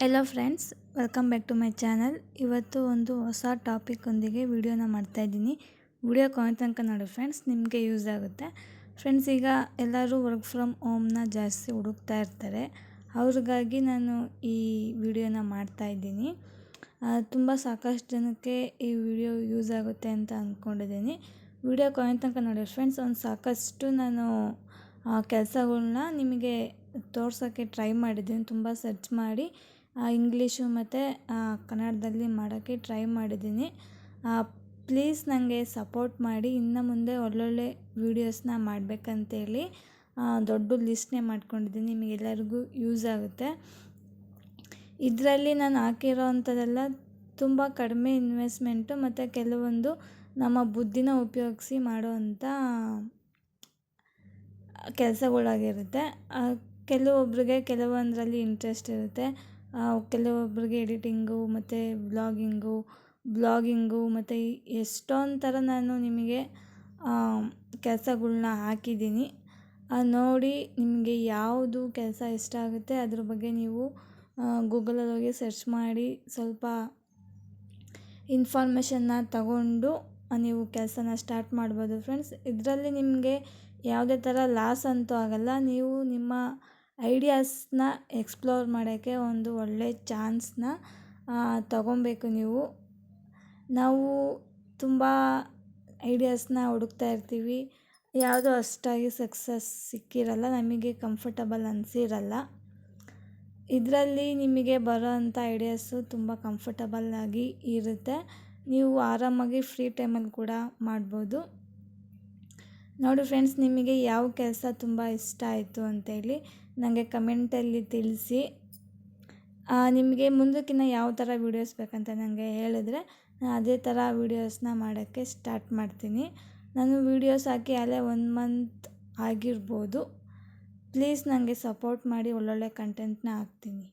Hello friends, welcome back to my channel. ಇವತ್ತು ಒಂದು ಹೊಸ ಟಾಪಿಕ್ಕೊಂದಿಗೆ ವಿಡಿಯೋನ ಮಾಡ್ತಾಯಿದ್ದೀನಿ. ವಿಡಿಯೋ ಕೊನೆ ತನಕ ನೋಡಿ ಫ್ರೆಂಡ್ಸ್, ನಿಮಗೆ ಯೂಸ್ ಆಗುತ್ತೆ. ಫ್ರೆಂಡ್ಸ್, ಈಗ ಎಲ್ಲರೂ ವರ್ಕ್ ಫ್ರಮ್ ಹೋಮ್ನ ಜಾಸ್ತಿ ಹುಡುಕ್ತಾ ಇರ್ತಾರೆ. ಅವ್ರಿಗಾಗಿ ನಾನು ಈ ವಿಡಿಯೋನ ಮಾಡ್ತಾಯಿದ್ದೀನಿ. ತುಂಬ ಸಾಕಷ್ಟು ಜನಕ್ಕೆ ಈ ವಿಡಿಯೋ ಯೂಸ್ ಆಗುತ್ತೆ ಅಂತ ಅಂದ್ಕೊಂಡಿದ್ದೀನಿ. ವಿಡಿಯೋ ಕೊನೆ ತನಕ ನೋಡಿ ಫ್ರೆಂಡ್ಸ್. ಸಾಕಷ್ಟು ನಾನು ಕೆಲಸಗಳ್ನ ನಿಮಗೆ ತೋರ್ಸೋಕ್ಕೆ ಟ್ರೈ ಮಾಡಿದ್ದೀನಿ. ತುಂಬ ಸರ್ಚ್ ಮಾಡಿ ಇಂಗ್ಲೀಷು ಮತ್ತು ಕನ್ನಡದಲ್ಲಿ ಮಾಡೋಕ್ಕೆ ಟ್ರೈ ಮಾಡಿದ್ದೀನಿ. ಪ್ಲೀಸ್ ನನಗೆ ಸಪೋರ್ಟ್ ಮಾಡಿ. ಇನ್ನು ಮುಂದೆ ಒಳ್ಳೊಳ್ಳೆ ವೀಡಿಯೋಸ್ನ ಮಾಡಬೇಕಂತೇಳಿ ದೊಡ್ಡ ಲಿಸ್ಟ್ನೇ ಮಾಡ್ಕೊಂಡಿದ್ದೀನಿ. ನಿಮಗೆಲ್ಲರಿಗೂ ಯೂಸ್ ಆಗುತ್ತೆ. ಇದರಲ್ಲಿ ನಾನು ಹಾಕಿರೋ ಅಂಥದ್ದೆಲ್ಲ ತುಂಬ ಕಡಿಮೆ ಇನ್ವೆಸ್ಟ್ಮೆಂಟು ಮತ್ತು ಕೆಲವೊಂದು ನಮ್ಮ ಬುದ್ಧಿನ ಉಪಯೋಗಿಸಿ ಮಾಡುವಂಥ ಕೆಲಸಗಳಾಗಿರುತ್ತೆ. ಕೆಲವೊಬ್ಬರಿಗೆ ಕೆಲವೊಂದರಲ್ಲಿ ಇಂಟ್ರೆಸ್ಟ್ ಇರುತ್ತೆ. ಕೆಲವೊಬ್ಬರಿಗೆ ಎಡಿಟಿಂಗು ಮತ್ತು ಬ್ಲಾಗಿಂಗು ಮತ್ತು ಎಷ್ಟೊಂದು ಥರ ನಾನು ನಿಮಗೆ ಕೆಲಸಗಳ್ನ ಹಾಕಿದ್ದೀನಿ. ನೋಡಿ ನಿಮಗೆ ಯಾವುದು ಕೆಲಸ ಇಷ್ಟ ಆಗುತ್ತೆ ಅದ್ರ ಬಗ್ಗೆ ನೀವು ಗೂಗಲಲ್ಲಿ ಹೋಗಿ ಸರ್ಚ್ ಮಾಡಿ ಸ್ವಲ್ಪ ಇನ್ಫಾರ್ಮೇಷನ್ನ ತಗೊಂಡು ನೀವು ಕೆಲಸನ ಸ್ಟಾರ್ಟ್ ಮಾಡ್ಬೋದು ಫ್ರೆಂಡ್ಸ್. ಇದರಲ್ಲಿ ನಿಮಗೆ ಯಾವುದೇ ಥರ ಲಾಸ್ ಅಂತೂ ಆಗಲ್ಲ. ನೀವು ನಿಮ್ಮ ಐಡಿಯಾಸ್ನ ಎಕ್ಸ್ಪ್ಲೋರ್ ಮಾಡೋಕ್ಕೆ ಒಂದು ಒಳ್ಳೆ ಚಾನ್ಸ್ನ ತಗೊಬೇಕು. ನಾವು ತುಂಬ ಐಡಿಯಾಸ್ನ ಹುಡುಕ್ತಾ ಇರ್ತೀವಿ. ಯಾವುದೋ ಅಷ್ಟಾಗಿ ಸಕ್ಸಸ್ ಸಿಕ್ಕಿರಲ್ಲ, ನಮಗೆ ಕಂಫರ್ಟಬಲ್ ಅನಿಸಿರಲ್ಲ. ಇದರಲ್ಲಿ ನಿಮಗೆ ಬರೋ ಅಂಥ ಐಡಿಯಾಸು ತುಂಬ ಕಂಫರ್ಟಬಲ್ ಆಗಿ ಇರುತ್ತೆ. ನೀವು ಆರಾಮಾಗಿ ಫ್ರೀ ಟೈಮಲ್ಲಿ ಕೂಡ ಮಾಡ್ಬೋದು. ನೋಡಿ ಫ್ರೆಂಡ್ಸ್, ನಿಮಗೆ ಯಾವ ಕೆಲಸ ತುಂಬ ಇಷ್ಟ ಆಯಿತು ಅಂತೇಳಿ ನನಗೆ ಕಮೆಂಟಲ್ಲಿ ತಿಳಿಸಿ. ನಿಮಗೆ ಮುಂದಕ್ಕಿನ್ನ ಯಾವ ಥರ ವೀಡಿಯೋಸ್ ಬೇಕಂತ ನನಗೆ ಹೇಳಿದ್ರೆ ನಾನು ಅದೇ ಥರ ವೀಡಿಯೋಸ್ನ ಮಾಡೋಕ್ಕೆ ಸ್ಟಾರ್ಟ್ ಮಾಡ್ತೀನಿ. ನಾನು ವೀಡಿಯೋಸ್ ಹಾಕಿ ಅಲ್ಲೇ 1 ಮಂತ್ ಆಗಿರ್ಬೋದು. ಪ್ಲೀಸ್ ನನಗೆ ಸಪೋರ್ಟ್ ಮಾಡಿ, ಒಳ್ಳೊಳ್ಳೆ ಕಂಟೆಂಟ್ನ ಹಾಕ್ತೀನಿ.